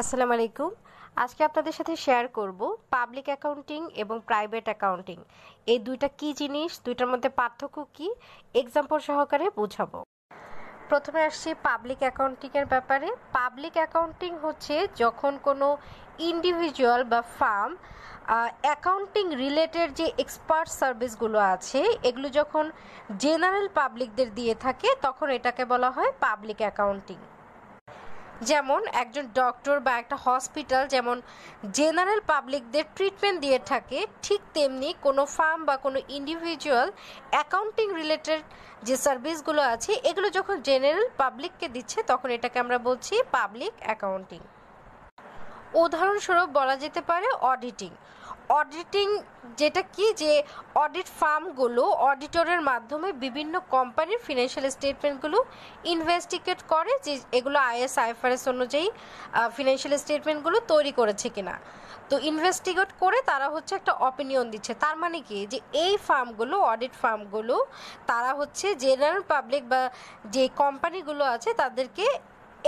আসসালামু আলাইকুম। আজকে আপনাদের সাথে শেয়ার করব পাবলিক অ্যাকাউন্টিং এবং প্রাইভেট অ্যাকাউন্টিং এই দুইটা কি জিনিস, দুইটার মধ্যে পার্থক্য কি, এক্সাম্পল সহকারে বোঝাবো। প্রথমে আসছি পাবলিক অ্যাকাউন্টিংয়ের ব্যাপারে। পাবলিক অ্যাকাউন্টিং হচ্ছে যখন কোনো ইন্ডিভিজুয়াল বা ফার্ম অ্যাকাউন্টিং রিলেটেড যে এক্সপার্ট সার্ভিসগুলো আছে এগুলো যখন জেনারেল পাবলিকদের দিয়ে থাকে তখন এটাকে বলা হয় পাবলিক অ্যাকাউন্টিং। যেমন একজন ডক্টর বা একটা হসপিটাল যেমন জেনারেল পাবলিকদের ট্রিটমেন্ট দিয়ে থাকে, ঠিক তেমনি কোনো ফার্ম বা কোনো ইন্ডিভিজুয়াল অ্যাকাউন্টিং রিলেটেড যে সার্ভিসগুলো আছে এগুলো যখন জেনারেল পাবলিককে দিচ্ছে তখন এটাকে আমরা বলছি পাবলিক অ্যাকাউন্টিং। উদাহরণস্বরূপ বলা যেতে পারে অডিটিং। অডিটিং যেটা কি, যে অডিট ফার্মগুলো অডিটরের মাধ্যমে বিভিন্ন কোম্পানির ফিনান্সিয়াল স্টেটমেন্টগুলো ইনভেস্টিগেট করে যে এগুলো IFRS অনুযায়ী ফিনান্সিয়াল স্টেটমেন্টগুলো তৈরি করেছে কিনা। তো ইনভেস্টিগেট করে তারা হচ্ছে একটা অপিনিয়ন দিচ্ছে। তার মানে কি, যে এই ফার্মগুলো অডিট ফার্মগুলো তারা হচ্ছে জেনারেল পাবলিক বা যে কোম্পানিগুলো আছে তাদেরকে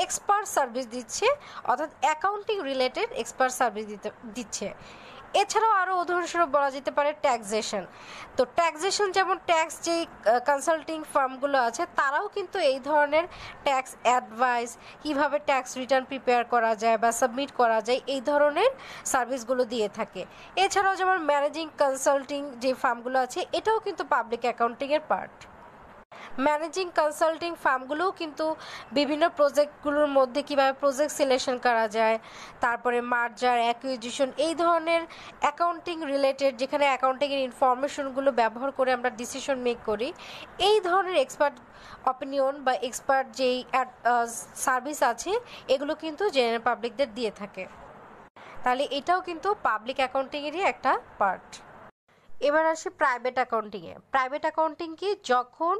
এক্সপার্ট সার্ভিস দিচ্ছে, অর্থাৎ অ্যাকাউন্টিং রিলেটেড এক্সপার্ট সার্ভিস দিচ্ছে। এছাড়াও আরও উদাহরণস্বরূপ বলা যেতে পারে ট্যাক্সেশন। তো ট্যাক্সেশন যেমন ট্যাক্স যেই কনসাল্টিং ফার্মগুলো আছে তারাও কিন্তু এই ধরনের ট্যাক্স অ্যাডভাইস, কিভাবে ট্যাক্স রিটার্ন প্রিপেয়ার করা যায় বা সাবমিট করা যায় এই ধরনের সার্ভিসগুলো দিয়ে থাকে। এছাড়াও যেমন ম্যানেজিং কনসাল্টিং যে ফার্মগুলো আছে এটাও কিন্তু পাবলিক অ্যাকাউন্টিংয়ের পার্ট। ম্যানেজিং কনসাল্টিং ফার্মগুলোও কিন্তু বিভিন্ন প্রজেক্টগুলোর মধ্যে কীভাবে প্রজেক্ট সিলেকশন করা যায়, তারপরে মার্জার, অ্যাকুইজিশন এই ধরনের অ্যাকাউন্টিং রিলেটেড, যেখানে অ্যাকাউন্টিংয়ের ইনফরমেশনগুলো ব্যবহার করে আমরা ডিসিশন মেক করি, এই ধরনের এক্সপার্ট অপিনিয়ন বা এক্সপার্ট যেই সার্ভিস আছে এগুলো কিন্তু জেনারেল পাবলিকদের দিয়ে থাকে। তাহলে এটাও কিন্তু পাবলিক অ্যাকাউন্টিংয়েরই একটা পার্ট। এবার আসি প্রাইভেট অ্যাকাউন্টিংয়ে। প্রাইভেট অ্যাকাউন্টিং কি, যখন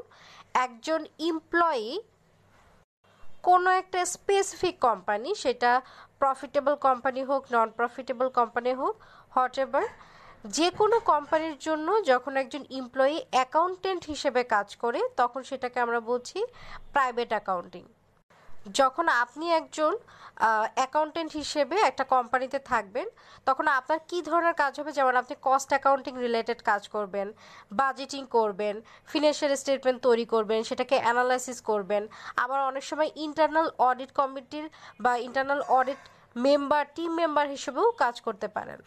একজন এমপ্লয়ি কোনো একটা স্পেসিফিক কোম্পানি, সেটা প্রফিটেবল কোম্পানি হোক, নন প্রফিটেবল কোম্পানি হোক, হোয়াটএভার, যে কোনো কোম্পানির জন্য যখন একজন এমপ্লয়ি অ্যাকাউন্টেন্ট হিসেবে কাজ করে তখন সেটাকে আমরা বলছি প্রাইভেট অ্যাকাউন্টিং। যখন আপনি একজন অ্যাকাউন্টেন্ট হিসেবে একটা কোম্পানিতে থাকবেন তখন আপনার কী ধরনের কাজ হবে, যেমন আপনি কস্ট অ্যাকাউন্টিং রিলেটেড কাজ করবেন, বাজেটিং করবেন, ফিনান্সিয়াল স্টেটমেন্ট তৈরি করবেন, সেটাকে অ্যানালাইসিস করবেন, আবার অনেক সময় ইন্টারনাল অডিট কমিটির বা internal audit member, team member হিসেবেও কাজ করতে পারেন।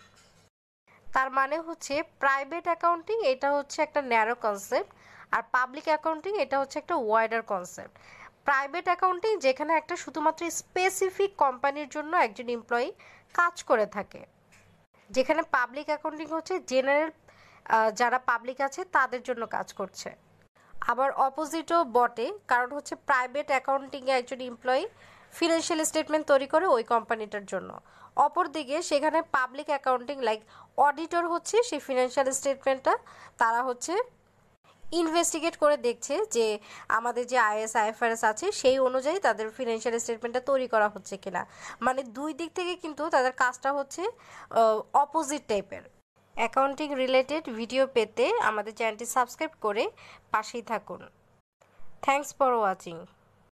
তার মানে হচ্ছে প্রাইভেট অ্যাকাউন্টিং এটা হচ্ছে একটা ন্যারো কনসেপ্ট, আর পাবলিক অ্যাকাউন্টিং এটা হচ্ছে একটা ওয়াইডার কনসেপ্ট। প্রাইভেট অ্যাকাউন্টিং যেখানে একটা শুধুমাত্র স্পেসিফিক কোম্পানির জন্য একজন এমপ্লয়ি কাজ করে থাকে, যেখানে পাবলিক অ্যাকাউন্টিং হচ্ছে জেনারেল যারা পাবলিক আছে তাদের জন্য কাজ করছে। আবার অপোজিটও বটে, কারণ হচ্ছে প্রাইভেট অ্যাকাউন্টিংয়ে একজন এমপ্লয়ি ফিনান্সিয়াল স্টেটমেন্ট তৈরি করে ওই কোম্পানিটার জন্য, অপরদিকে সেখানে পাবলিক অ্যাকাউন্টিং লাইক অডিটর হচ্ছে সেই ফিনান্সিয়াল স্টেটমেন্টটা তারা হচ্ছে ইনভেস্টিগেট করে দেখছে যে আমাদের যে IFRS আছে সেই অনুযায়ী তাদের ফিনান্সিয়াল স্টেটমেন্টটা তৈরি করা হচ্ছে কিনা। মানে দুই দিক থেকে কিন্তু তাদের কাজটা হচ্ছে অপোজিট টাইপের। অ্যাকাউন্টিং রিলেটেড ভিডিও পেতে আমাদের চ্যানেলটি সাবস্ক্রাইব করে পাশেই থাকুন। Thanks for watching.